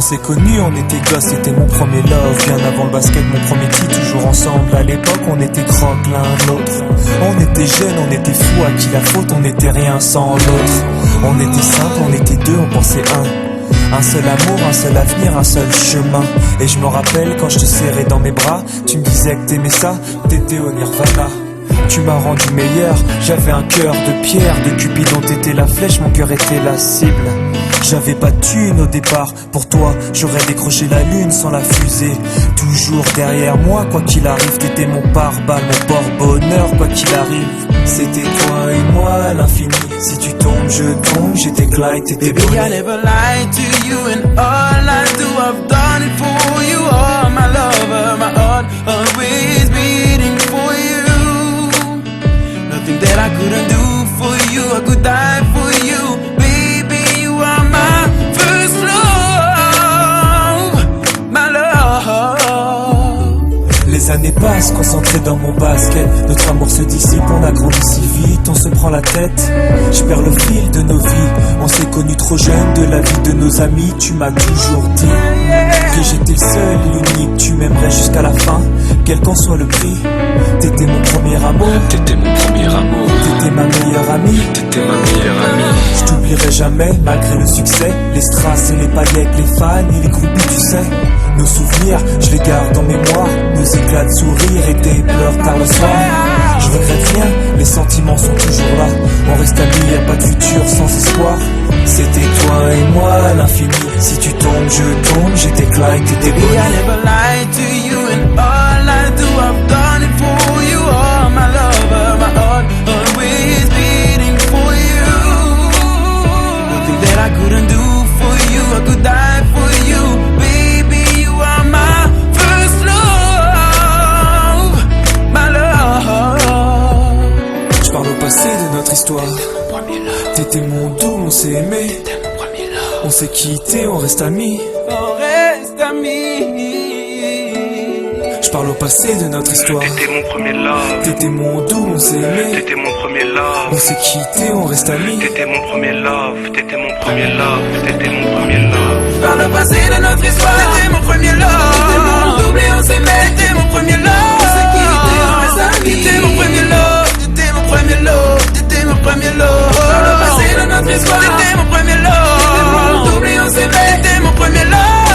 s'est connus, on était gosses, c'était mon premier love. Bien avant le basket, mon premier titre, toujours ensemble. À l'époque, on était croque l'un l'autre. On était jeunes, on était fous, à qui la faute, on n'était rien sans l'autre. On était simple, on était deux, on pensait un seul amour, un seul avenir, un seul chemin. Et je me rappelle quand je te serrais dans mes bras, tu me disais que t'aimais ça, t'étais au Nirvana. Tu m'as rendu meilleur, j'avais un cœur de pierre. De Cupidon t'étais la flèche, mon cœur était la cible. J'avais pas de thune au départ, pour toi j'aurais décroché la lune sans la fusée. Toujours derrière moi, quoi qu'il arrive, t'étais mon pare-balles, mon porte-bonheur, quoi qu'il arrive. C'était toi et moi à l'infini. Si tu tombes, je tombe, j'étais Clyde, t'étais Baby, I never lied to you, and all I do, I've done it for you. Oh, my lover, my heart always beating for you. Nothing that I couldn't do for you, I could die for you. Baby, you are my first love, my love. Les années passent, concentrées dans mon basket. Notre amour se dissipe, on a grandi si vite, on se prend la tête. Je perds le fil de nos vies, on s'est connus trop jeunes. De la vie de nos amis, tu m'as toujours dit que j'étais le seul et l'unique. Tu m'aimerais jusqu'à la fin, quel qu'en soit le prix. T'étais mon premier amour, t'étais mon premier amour, t'étais ma meilleure amie, t'étais ma meilleure amie. Je t'oublierai jamais, malgré le succès. Les strass et les paillettes, les fans et les groupies, tu sais. Nos souvenirs, je les garde en mémoire. Nos éclats de sourire et tes pleurs tard le soir. Je regrette rien, les sentiments sont toujours là. On reste amis, y'a pas de futur sans espoir. C'était toi et moi à l'infini. Si tu tombes, je tombe, j'étais Clyde, t'étais Baby, Bonnie. I never lied to you, and all I do, I've done it for you. Oh, my lover, my heart always beating for you. Nothing that I couldn't do for you, I could die for you. Baby, you are my first love, my love. Je parle au passé de notre histoire. T'étais mon doux, on s'est aimé. On s'est quitté, on reste amis. On reste amis. Je parle au passé de notre histoire. T'étais mon premier love. T'étais mon doux, on s'est aimé. T'étais mon premier love. On s'est quitté, on reste amis. T'étais mon premier love. T'étais mon premier love. T'étais mon premier love. Par le passé de notre histoire, t'étais mon premier love. T'étais mon double et on s'aimait. T'étais mon premier love. On s'est quitté, on reste amis. T'étais mon premier love. T'étais mon premier love. T'étais mon premier love. Par le passé de notre histoire, t'étais mon premier love. T'étais mon double et on s'aimait. T'étais mon premier love.